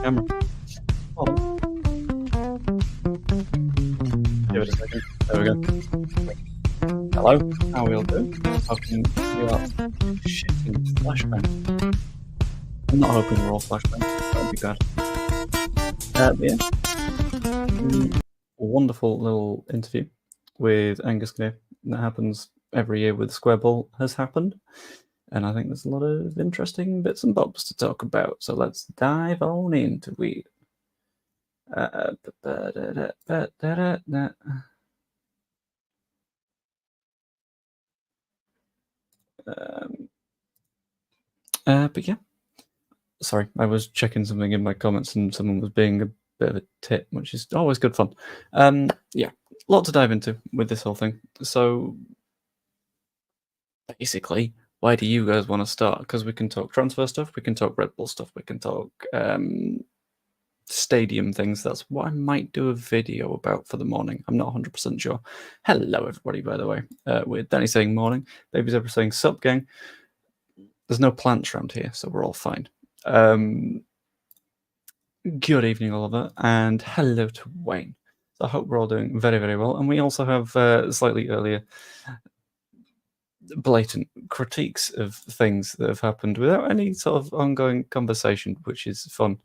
camera. Oh. Give it a second. There we go. Hello, how are we all doing? Hoping you are shitting flashbang. I'm not hoping we're all flashbang. That would be bad. Yeah. Wonderful little interview with Angus Kinnear that happens every year with Square Ball has happened. And I think there's a lot of interesting bits and bobs to talk about. So let's dive on into it. But yeah, sorry, I was checking something in my comments and someone was being a bit of a tit, which is always good fun. Yeah, a lot to dive into with this whole thing. So basically, why do you guys want to start? Because we can talk transfer stuff, we can talk Red Bull stuff, we can talk stadium things. That's what I might do a video about for the morning. I'm not 100% sure. Hello, everybody, by the way. With Danny saying morning, Baby Zebra saying sup, gang. There's no plants around here, so we're all fine. Good evening, Oliver, and hello to Wayne. So I hope we're all doing very, very well. And we also have slightly earlier blatant critiques of things that have happened without any sort of ongoing conversation, which is fun.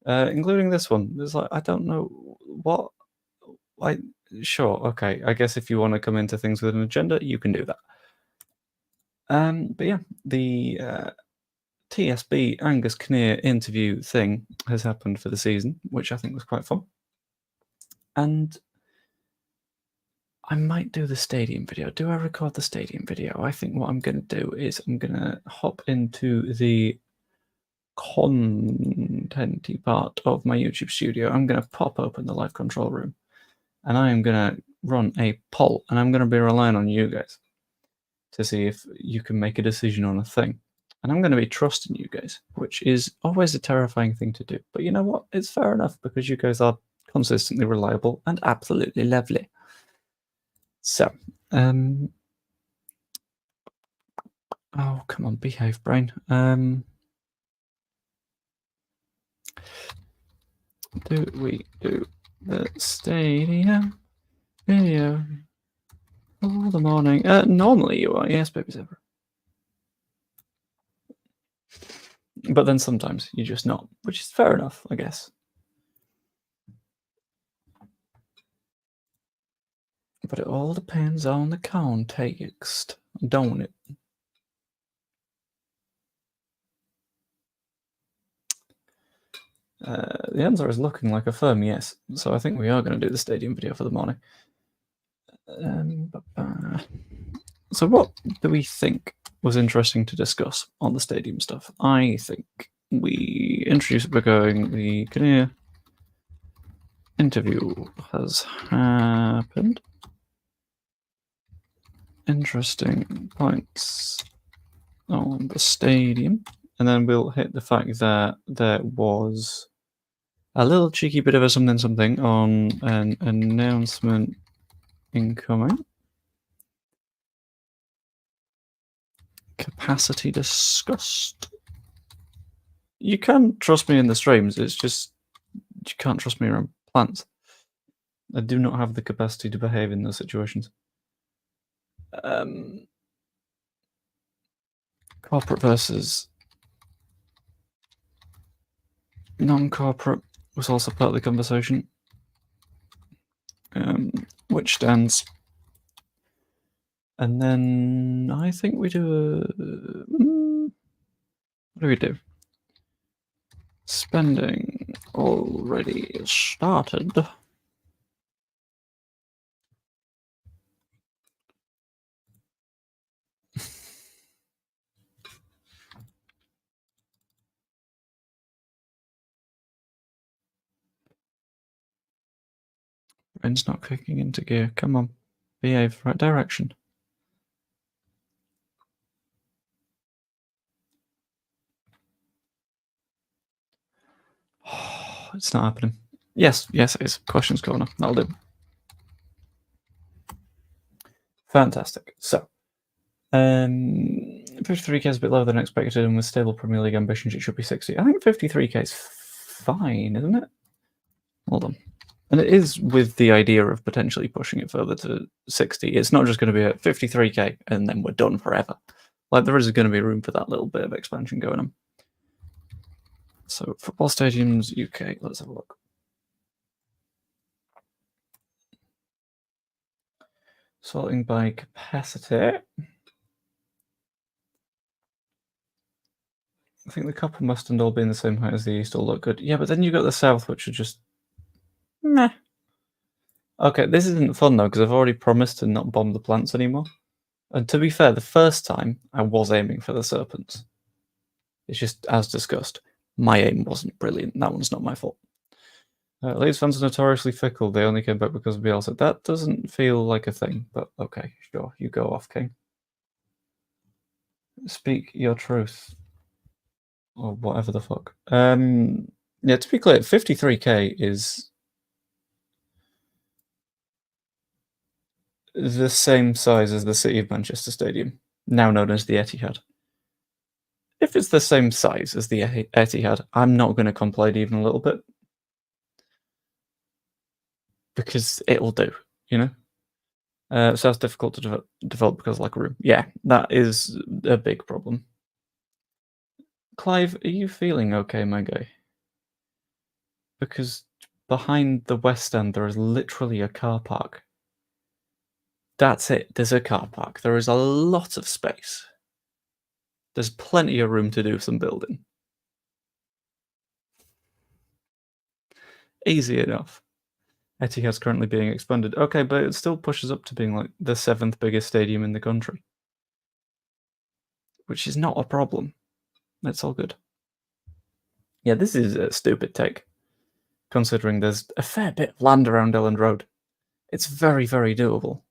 Including this one. It's like, I don't know what. Sure, okay. I guess if you want to come into things with an agenda, you can do that. But yeah, the TSB Angus Kinnear interview thing has happened for the season, which I think was quite fun. And I might do the stadium video. Do I record the stadium video? I think what I'm going to do is I'm going to hop into the content-y part of my YouTube studio. I'm going to pop open the live control room and I am going to run a poll, and I'm going to be relying on you guys to see if you can make a decision on a thing. And I'm going to be trusting you guys, which is always a terrifying thing to do. But you know what? It's fair enough because you guys are consistently reliable and absolutely lovely. So, oh, come on, behave, brain. Do we do the stadium video all the morning? Normally you are, yes, Baby Zebra. But then sometimes you're just not, which is fair enough, I guess. But it all depends on the context, don't it? The answer is looking like a firm yes. So I think we are going to do the stadium video for the morning. So what do we think was interesting to discuss on the stadium stuff? I think we introduced it by going, the Kinnear interview has happened. Interesting points on the stadium. And then we'll hit the fact that there was a little cheeky bit of a something on an announcement incoming. Capacity discussed. You can trust me in the streams, it's just you can't trust me around plants. I do not have the capacity to behave in those situations. Corporate versus non-corporate was also part of the conversation. Which stands. And then I think we do what do we do? Spending already started. Brain's not kicking into gear. Come on, behave, right direction. It's not happening. Yes, it is. Questions corner. That'll do. Fantastic. So, 53k is a bit lower than expected, and with stable Premier League ambitions, it should be 60. I think 53k is fine, isn't it? Hold on. And it is with the idea of potentially pushing it further to 60. It's not just going to be at 53k and then we're done forever. Like, there is going to be room for that little bit of expansion going on. So, football stadiums, UK, let's have a look. Sorting by capacity. I think the couple mustn't all be in the same height as the east all look good. Yeah, but then you got the south, which are just meh. Okay, this isn't fun though, because I've already promised to not bomb the plants anymore. And to be fair, the first time I was aiming for the serpents. It's just, as discussed, my aim wasn't brilliant. That one's not my fault. Leeds fans are notoriously fickle. They only came back because of Bielsa. That doesn't feel like a thing, but okay, sure. You go off, King. Speak your truth. Or whatever the fuck. Yeah, to be clear, 53k is the same size as the City of Manchester Stadium, now known as the Etihad. If it's the same size as the Etihad, I'm not going to complain even a little bit. Because it'll do, you know? So it's difficult to develop because of lack of room. Yeah, that is a big problem. Clive, are you feeling okay, my guy? Because behind the West End, there is literally a car park. That's it. There's a car park. There is a lot of space. There's plenty of room to do some building. Easy enough. Etihad's currently being expanded. Okay, but it still pushes up to being like the 7th biggest stadium in the country. Which is not a problem. That's all good. Yeah, this is a stupid take, considering there's a fair bit of land around Elland Road. It's very, very doable.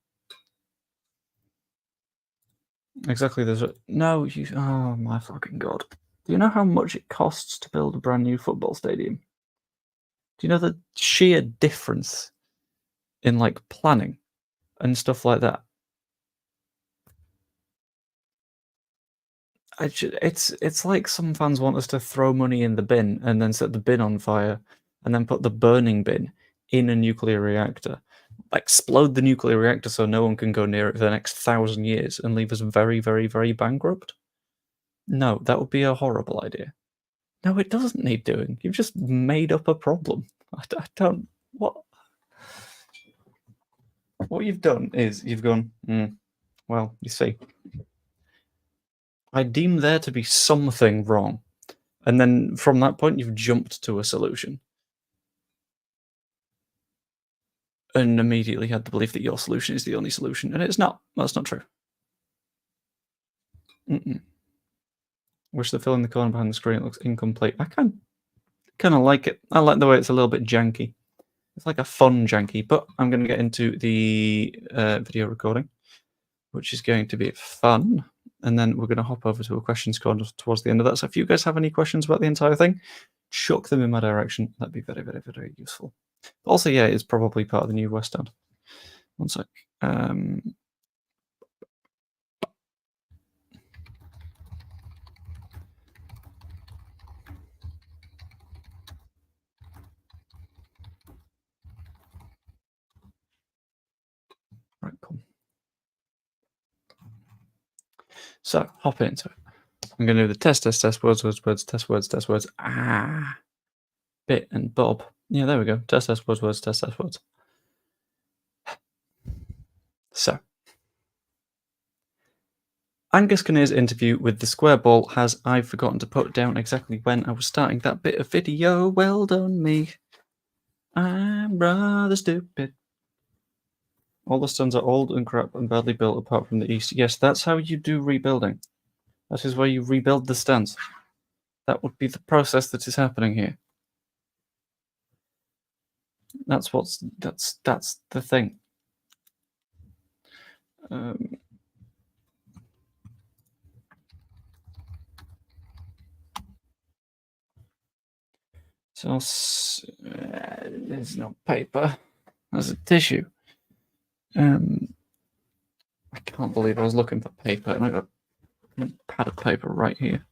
Exactly, there's a... No, you... Oh, my fucking god. Do you know how much it costs to build a brand new football stadium? Do you know the sheer difference in, like, planning and stuff like that? It's like some fans want us to throw money in the bin and then set the bin on fire and then put the burning bin in a nuclear reactor. Explode the nuclear reactor so no one can go near it for the next 1,000 years and leave us very, very, very bankrupt? No, that would be a horrible idea. No, it doesn't need doing. You've just made up a problem. I don't... What? What you've done is you've gone, well, you see, I deem there to be something wrong. And then from that point, you've jumped to a solution. And immediately had the belief that your solution is the only solution. And it's not. That's not true. Wish the fill in the corner behind the screen looks incomplete. I kind of like it. I like the way it's a little bit janky. It's like a fun janky. But I'm going to get into the video recording, which is going to be fun. And then we're going to hop over to a questions corner towards the end of that. So if you guys have any questions about the entire thing, chuck them in my direction. That'd be very, very, very useful. But also, yeah, it's probably part of the new West End. One sec. Right, cool. So, hop into it. I'm going to do the test, words, test words. Bit and Bob. Yeah, there we go. Test, words, test words. So, Angus Kinnear's interview with the Square Ball has I've forgotten to put down exactly when I was starting that bit of video. Well done, me. I'm rather stupid. All the stones are old and crap and badly built apart from the east. Yes, that's how you do rebuilding. That is where you rebuild the stands. That would be the process that is happening here. That's the thing. So there's no paper. There's a tissue. I can't believe I was looking for paper and I got a pad of paper right here.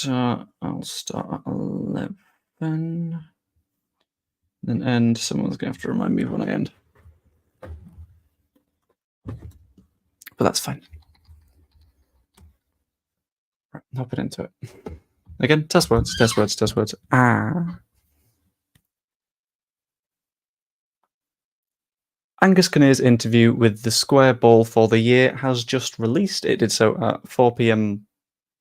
I'll start at 11. Then end. Someone's going to have to remind me when I end. But that's fine. Right, hop it into it. Again, test words, test words, test words. Angus Kinnear's interview with the Square Ball for the Year has just released. It did so at 4 p.m.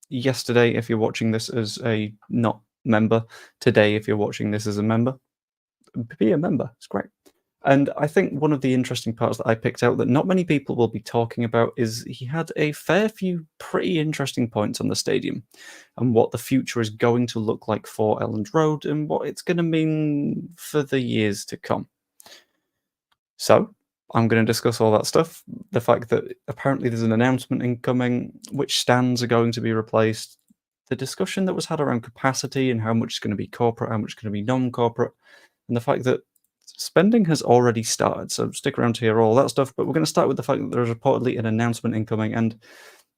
yesterday if you're watching this as a not member. Today if you're watching this as a member. Be a member. It's great. And I think one of the interesting parts that I picked out that not many people will be talking about is he had a fair few pretty interesting points on the stadium and what the future is going to look like for Elland Road and what it's going to mean for the years to come. So I'm going to discuss all that stuff. The fact that apparently there's an announcement incoming, which stands are going to be replaced, the discussion that was had around capacity and how much is going to be corporate, how much is going to be non-corporate, and the fact that spending has already started. So stick around to hear all that stuff, but we're going to start with the fact that there's reportedly an announcement incoming, and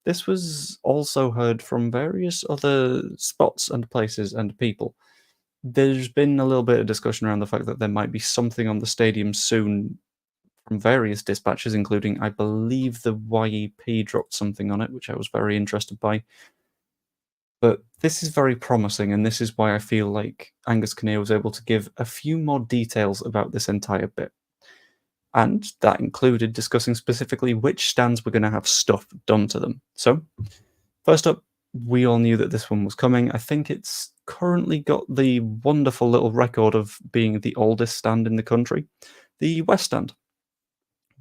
this was also heard from various other spots and places and people. There's been a little bit of discussion around the fact that there might be something on the stadium soon from various dispatches, including, I believe, the YEP dropped something on it, which I was very interested by. But this is very promising, and this is why I feel like Angus Kinnear was able to give a few more details about this entire bit. And that included discussing specifically which stands were going to have stuff done to them. So, first up, we all knew that this one was coming. I think it's currently got the wonderful little record of being the oldest stand in the country. The West Stand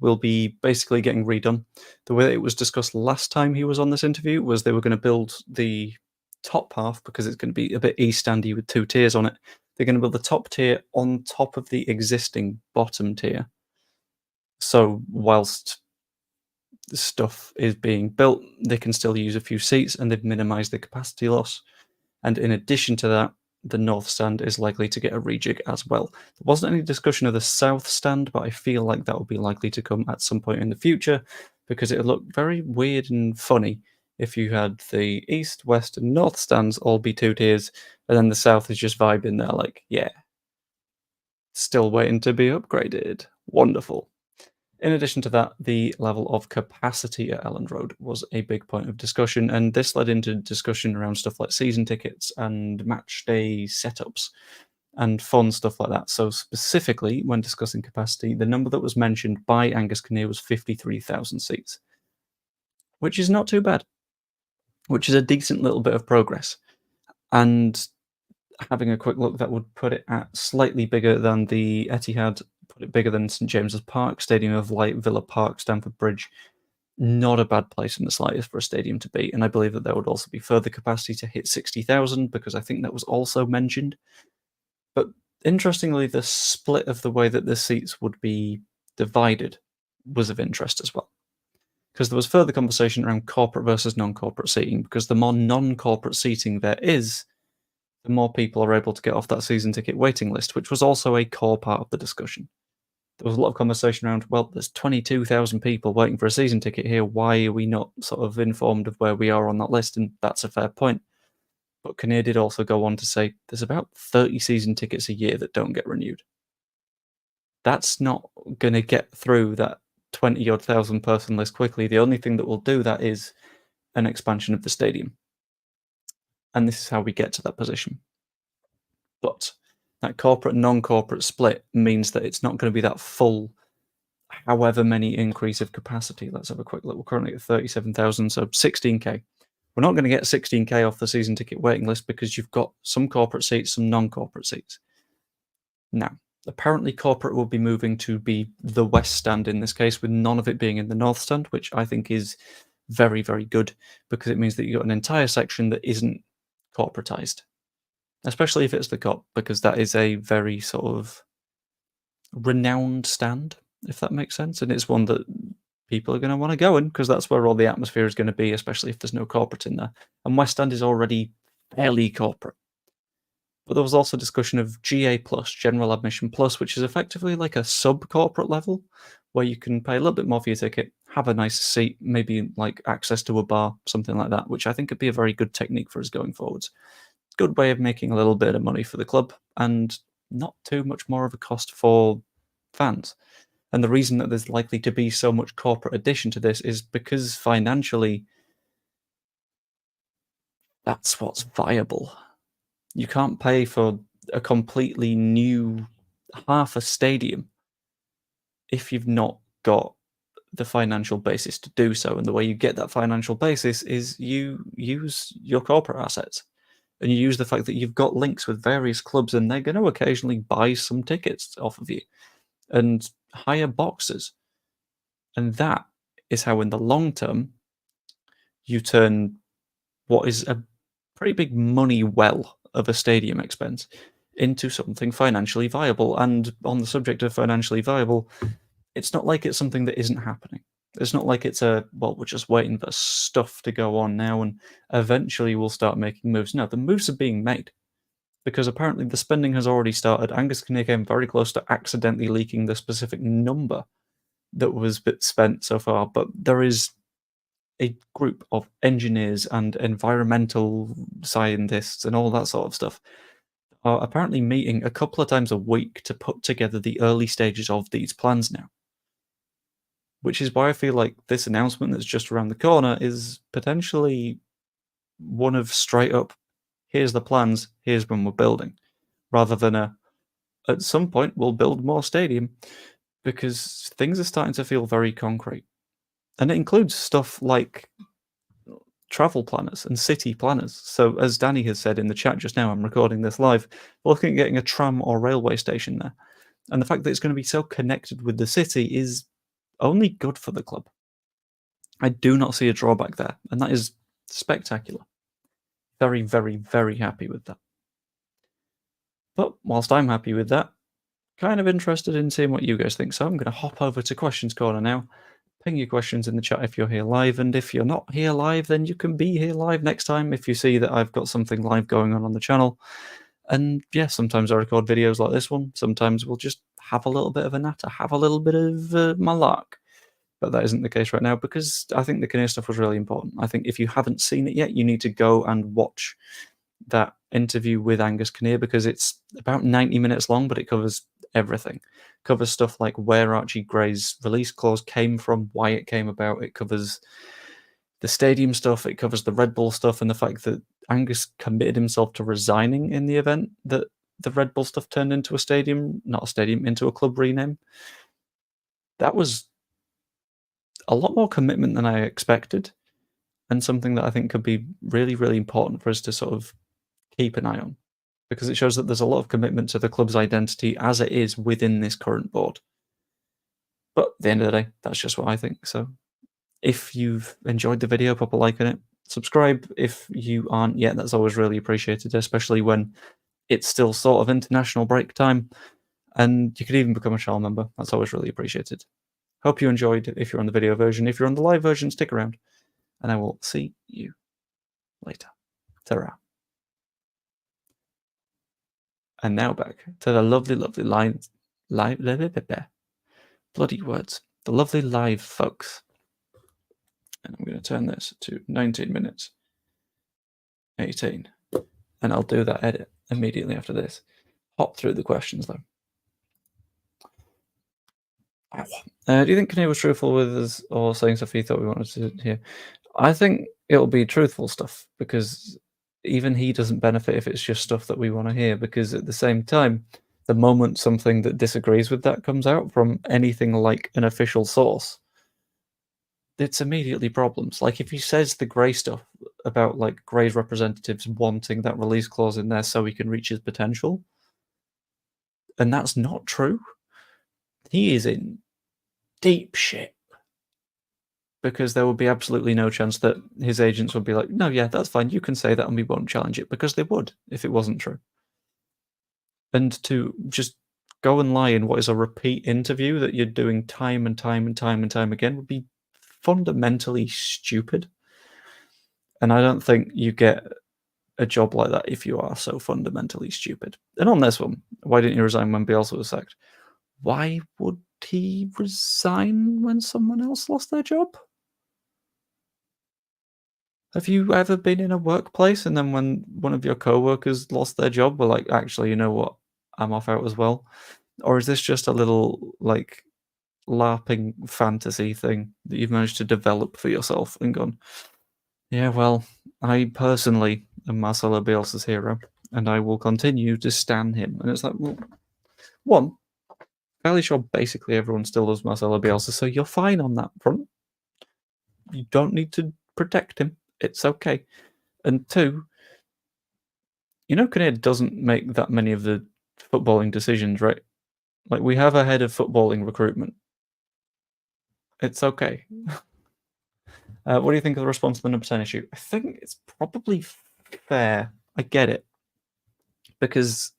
will be basically getting redone. The way that it was discussed last time he was on this interview was they were going to build the top half, because it's going to be a bit East Standy with 2 tiers on it. They're going to build the top tier on top of the existing bottom tier. So whilst stuff is being built, they can still use a few seats and they've minimized the capacity loss. And in addition to that, the North Stand is likely to get a rejig as well. There wasn't any discussion of the South Stand, but I feel like that will be likely to come at some point in the future, because it would look very weird and funny if you had the East, West, and North stands all be 2 tiers, and then the South is just vibing there like, yeah, still waiting to be upgraded. Wonderful. In addition to that, the level of capacity at Elland Road was a big point of discussion, and this led into discussion around stuff like season tickets and match day setups and fun stuff like that. So specifically, when discussing capacity, the number that was mentioned by Angus Kinnear was 53,000 seats, which is not too bad, which is a decent little bit of progress. And having a quick look, that would put it at slightly bigger than the Etihad, put it bigger than St James's Park, Stadium of Light, Villa Park, Stamford Bridge. Not a bad place in the slightest for a stadium to be, and I believe that there would also be further capacity to hit 60,000, because I think that was also mentioned. But interestingly, the split of the way that the seats would be divided was of interest as well, because there was further conversation around corporate versus non-corporate seating, because the more non-corporate seating there is, the more people are able to get off that season ticket waiting list, which was also a core part of the discussion. There was a lot of conversation around, well, there's 22,000 people waiting for a season ticket here. Why are we not sort of informed of where we are on that list? And that's a fair point. But Kinnear did also go on to say there's about 30 season tickets a year that don't get renewed. That's not going to get through that 20-odd thousand person list quickly. The only thing that will do that is an expansion of the stadium. And this is how we get to that position. But that corporate non-corporate split means that it's not going to be that full, however many increase of capacity. Let's have a quick look. We're currently at 37,000, so 16k. We're not going to get 16k off the season ticket waiting list, because you've got some corporate seats, some non-corporate seats. Now, apparently corporate will be moving to be the West Stand in this case, with none of it being in the North Stand, which I think is very, very good, because it means that you've got an entire section that isn't corporatized. Especially if it's the COP, because that is a very sort of renowned stand, if that makes sense. And it's one that people are going to want to go in, because that's where all the atmosphere is going to be, especially if there's no corporate in there. And West Stand is already fairly corporate. But there was also discussion of GA Plus, General Admission Plus, which is effectively like a sub-corporate level, where you can pay a little bit more for your ticket, have a nice seat, maybe like access to a bar, something like that, which I think could be a very good technique for us going forwards. Good way of making a little bit of money for the club and not too much more of a cost for fans. And the reason that there's likely to be so much corporate addition to this is because financially, that's what's viable. You can't pay for a completely new half a stadium if you've not got the financial basis to do so. And the way you get that financial basis is you use your corporate assets. And you use the fact that you've got links with various clubs and they're going to occasionally buy some tickets off of you and hire boxes. And that is how, in the long term, you turn what is a pretty big money well of a stadium expense into something financially viable. And on the subject of financially viable, it's not like it's something that isn't happening. It's not like it's well, we're just waiting for stuff to go on now and eventually we'll start making moves. No, the moves are being made because apparently the spending has already started. Angus Kinnear came very close to accidentally leaking the specific number that was spent so far, but there is a group of engineers and environmental scientists and all that sort of stuff are apparently meeting a couple of times a week to put together the early stages of these plans now. Which is why I feel like this announcement that's just around the corner is potentially one of straight up, here's the plans, here's when we're building, rather than at some point we'll build more stadium, because things are starting to feel very concrete. And it includes stuff like travel planners and city planners. So as Danny has said in the chat just now, I'm recording this live, we're looking at getting a tram or railway station there. And the fact that it's going to be so connected with the city is only good for the club. I do not see a drawback there, and that is spectacular. Very, very, very happy with that. But whilst I'm happy with that, kind of interested in seeing what you guys think, so I'm going to hop over to Questions Corner now. Ping your questions in the chat if you're here live, and if you're not here live, then you can be here live next time if you see that I've got something live going on the channel. And yeah, sometimes I record videos like this one, sometimes we'll just have a little bit of a natter, have a little bit of my lark. But that isn't the case right now because I think the Kinnear stuff was really important. I think if you haven't seen it yet, you need to go and watch that interview with Angus Kinnear because it's about 90 minutes long, but it covers everything. It covers stuff like where Archie Gray's release clause came from, why it came about. It covers the stadium stuff. It covers the Red Bull stuff and the fact that Angus committed himself to resigning in the event that the Red Bull stuff turned into a stadium, not a stadium, into a club rename. That was a lot more commitment than I expected, and something that I think could be really, really important for us to sort of keep an eye on, because it shows that there's a lot of commitment to the club's identity as it is within this current board. But at the end of the day, that's just what I think. So if you've enjoyed the video, pop a like on it. Subscribe if you aren't yet. That's always really appreciated, especially when it's still sort of international break time. And you could even become a channel member. That's always really appreciated. Hope you enjoyed if you're on the video version. If you're on the live version, stick around. And I will see you later. Ta-ra. And now back to the lovely, lovely bloody words. The lovely live folks. And I'm going to turn this to 19 minutes 18. And I'll do that edit immediately after this. Hop through the questions though. Do you think Kinnear was truthful with us or saying stuff he thought we wanted to hear? I think it'll be truthful stuff because even he doesn't benefit if it's just stuff that we want to hear, because at the same time, the moment something that disagrees with that comes out from anything like an official source, it's immediately problems. Like if he says the Gray stuff about like Gray's representatives wanting that release clause in there so he can reach his potential, and that's not true, he is in deep shit. Because there would be absolutely no chance that his agents would be like, no, yeah, that's fine, you can say that and we won't challenge it, because they would if it wasn't true. And to just go and lie in what is a repeat interview that you're doing time and time and time and time again would be fundamentally stupid. And I don't think you get a job like that if you are so fundamentally stupid. And on this one, why didn't you resign when Bielsa was sacked? Why would he resign when someone else lost their job? Have you ever been in a workplace and then when one of your coworkers lost their job, were like, actually, you know what? I'm off out as well? Or is this just a little like LARPing fantasy thing that you've managed to develop for yourself and gone, yeah, well, I personally am Marcelo Bielsa's hero, and I will continue to stan him. And it's like, well, one, fairly sure basically everyone still loves Marcelo Bielsa, so you're fine on that front. You don't need to protect him. It's okay. And two, Kinnear doesn't make that many of the footballing decisions, right? Like, we have a head of footballing recruitment. It's okay. What do you think of the response to the number 10 issue? I think it's probably fair. I get it. Because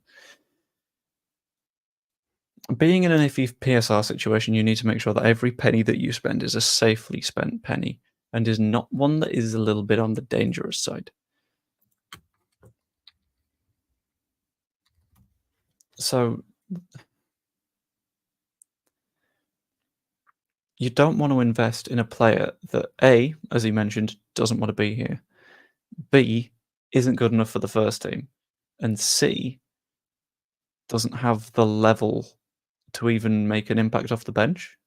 being in an iffy PSR situation, you need to make sure that every penny that you spend is a safely spent penny and is not one that is a little bit on the dangerous side. So you don't want to invest in a player that A, as he mentioned, doesn't want to be here, B, isn't good enough for the first team, and C, doesn't have the level to even make an impact off the bench.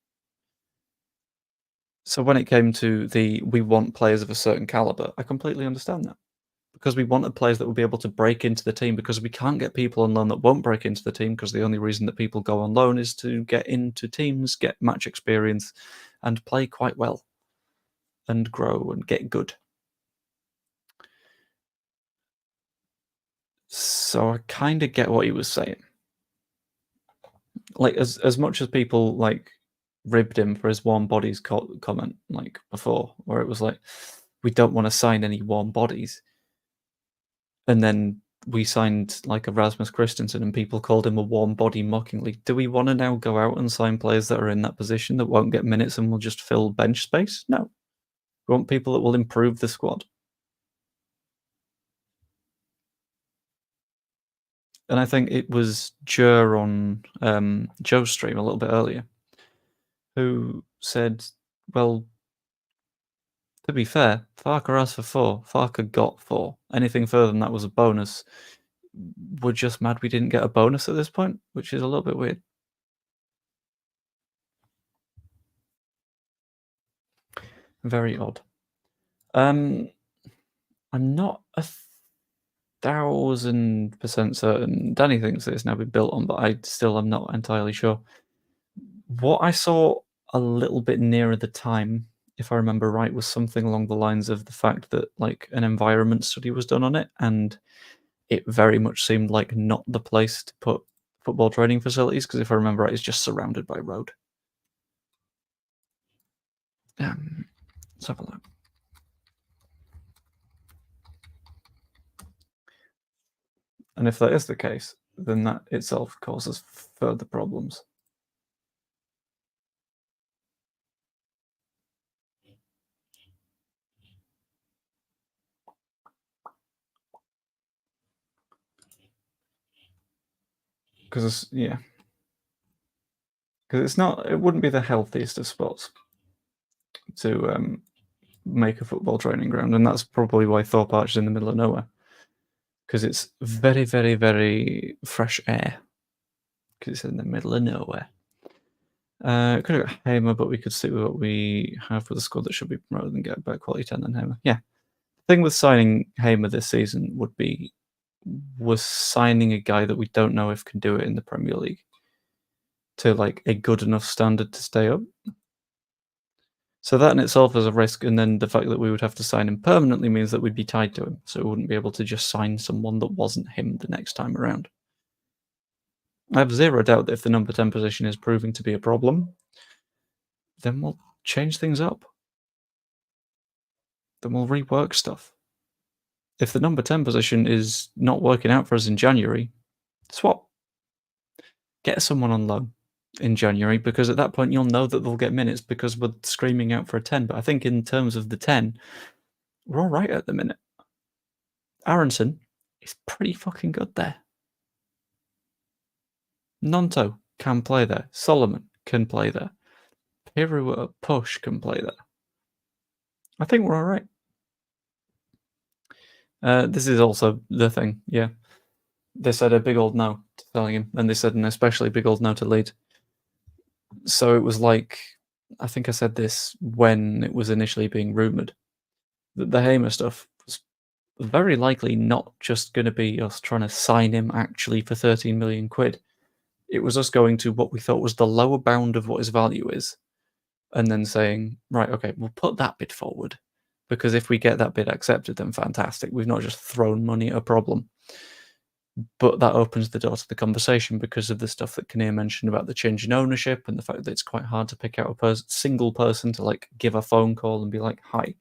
So when it came to we want players of a certain caliber, I completely understand that. Because we wanted players that would be able to break into the team, because we can't get people on loan that won't break into the team, because the only reason that people go on loan is to get into teams, get match experience, and play quite well, and grow and get good. So I kind of get what he was saying. Like, as much as people like ribbed him for his warm bodies comment like before, where it was like, we don't want to sign any warm bodies, and then we signed like Erasmus Christensen and people called him a warm body mockingly. Do we want to now go out and sign players that are in that position that won't get minutes and will just fill bench space? No. We want people that will improve the squad. And I think it was Jer on Joe's stream a little bit earlier who said, well, to be fair, Farker asked for 4. Farker got 4. Anything further than that was a bonus. We're just mad we didn't get a bonus at this point, which is a little bit weird. Very odd. I'm not 1,000% certain. Danny thinks that it's now been built on, but I still am not entirely sure. What I saw a little bit nearer the time, if I remember right, was something along the lines of the fact that like an environment study was done on it, and it very much seemed like not the place to put football training facilities, because if I remember right, it's just surrounded by road. Let's have a look. And if that is the case, then that itself causes further problems. Because because it wouldn't be the healthiest of spots to make a football training ground, and that's probably why Thorpe Arch is in the middle of nowhere, because it's very, very, very fresh air, because it's in the middle of nowhere. Could have got Hamer, but we could stick with what we have with a squad that should be promoted and get a better quality 10 than Hamer. Yeah. The thing with signing Hamer this season was signing a guy that we don't know if can do it in the Premier League to like a good enough standard to stay up. So that in itself is a risk, and then the fact that we would have to sign him permanently means that we'd be tied to him, so we wouldn't be able to just sign someone that wasn't him the next time around. I have zero doubt that if the number 10 position is proving to be a problem, then we'll change things up. Then we'll rework stuff. If the number 10 position is not working out for us in January, swap. Get someone on loan in January, because at that point you'll know that they'll get minutes because we're screaming out for a 10. But I think in terms of the 10, we're all right at the minute. Aronson is pretty fucking good there. Nonto can play there. Solomon can play there. Piru at a push can play there. I think we're all right. This is also the thing, yeah. They said a big old no to selling him, and they said an especially big old no to Leeds. So it was like, I think I said this when it was initially being rumoured, that the Hamer stuff was very likely not just going to be us trying to sign him actually for 13 million quid. It was us going to what we thought was the lower bound of what his value is, and then saying, right, okay, we'll put that bid forward, because if we get that bid accepted, then fantastic. We've not just thrown money at a problem. But that opens the door to the conversation because of the stuff that Kinnear mentioned about the change in ownership and the fact that it's quite hard to pick out a single person to like give a phone call and be like, hi,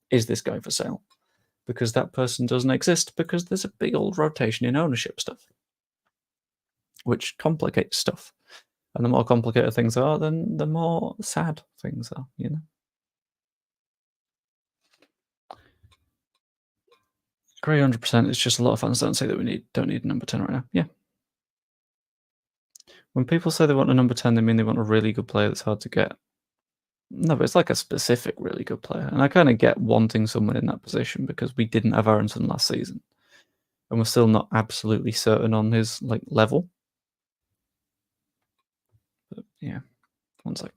is this guy for sale? Because that person doesn't exist because there's a big old rotation in ownership stuff, which complicates stuff. And the more complicated things are, then the more sad things are, you know? Agree 100%. It's just a lot of fans don't say that we don't need a number 10 right now. Yeah. When people say they want a number 10, they mean they want a really good player that's hard to get. No, but it's like a specific really good player. And I kind of get wanting someone in that position because we didn't have Aronson last season. And we're still not absolutely certain on his like level. But yeah, one sec.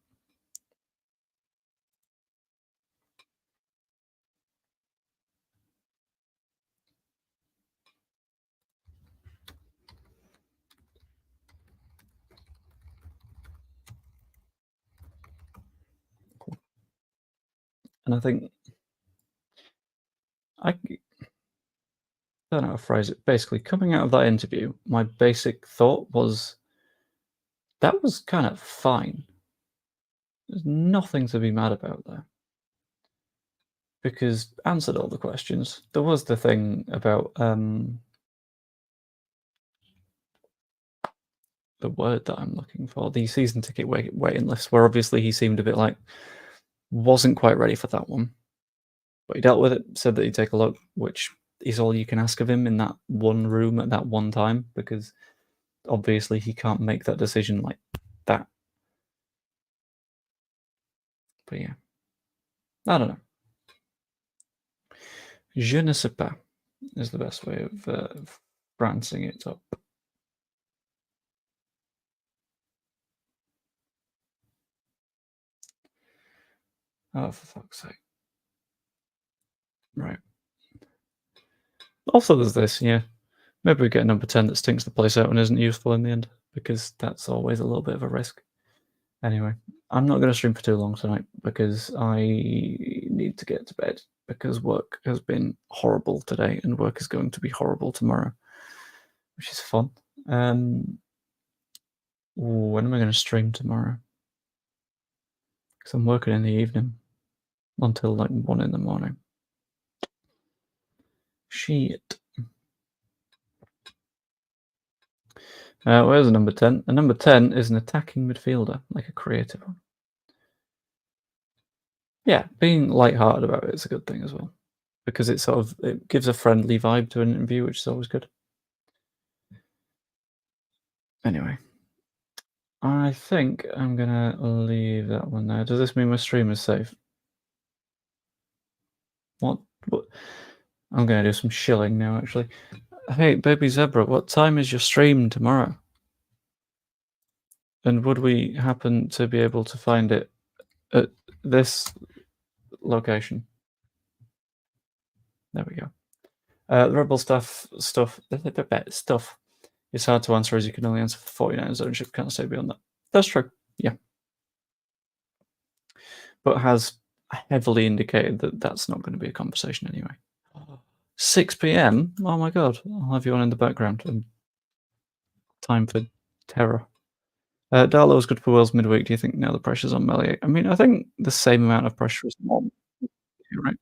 Cool. And I think I don't know how to phrase it. Basically, coming out of that interview, my basic thought was that was kind of fine. There's nothing to be mad about there. Because answered all the questions. There was the thing about the word that I'm looking for, the season ticket waiting list, where obviously he seemed a bit like wasn't quite ready for that one. But he dealt with it, said that he'd take a look, which is all you can ask of him in that one room at that one time, because obviously he can't make that decision like that. But yeah, I don't know. Je ne sais pas is the best way of pronouncing it up. Oh, for fuck's sake. Right. Also, there's this, yeah. Maybe we get a number 10 that stinks the place out and isn't useful in the end, because that's always a little bit of a risk. Anyway, I'm not going to stream for too long tonight because I need to get to bed because work has been horrible today and work is going to be horrible tomorrow, which is fun. When am I going to stream tomorrow? Because I'm working in the evening until like 1 in the morning. Shit. Where's a number 10? A number 10 is an attacking midfielder, like a creative one. Yeah, being lighthearted about it is a good thing as well, because it gives a friendly vibe to an interview, which is always good. Anyway, I think I'm gonna leave that one there. Does this mean my stream is safe? What? I'm gonna do some shilling now, actually. Hey, baby zebra, what time is your stream tomorrow? And would we happen to be able to find it at this location? There we go. The Rebel stuff is hard to answer as you can only answer for 49 ownership. Can't say beyond that. That's true. Yeah. But has heavily indicated that that's not going to be a conversation anyway. 6 p.m. Oh my god! I'll have you on in the background. Time for terror. Darlow was good for Wales midweek. Do you think now the pressure's on Melier? I mean, I think the same amount of pressure is on, right?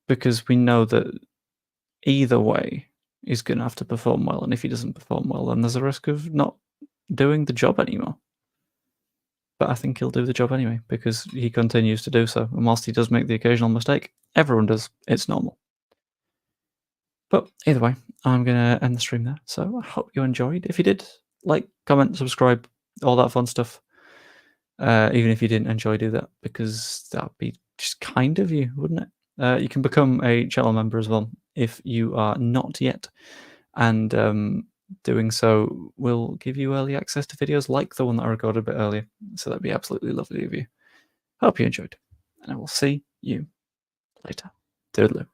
Because we know that either way, he's going to have to perform well, and if he doesn't perform well, then there's a risk of not doing the job anymore. But I think he'll do the job anyway because he continues to do so. And whilst he does make the occasional mistake, everyone does. It's normal. But either way, I'm going to end the stream there. So I hope you enjoyed. If you did, like, comment, subscribe, all that fun stuff. Even if you didn't enjoy do that, because that'd be just kind of you, wouldn't it? You can become a channel member as well if you are not yet, and doing so will give you early access to videos like the one that I recorded a bit earlier. So that'd be absolutely lovely of you. Hope you enjoyed, and I will see you later. Toodaloo.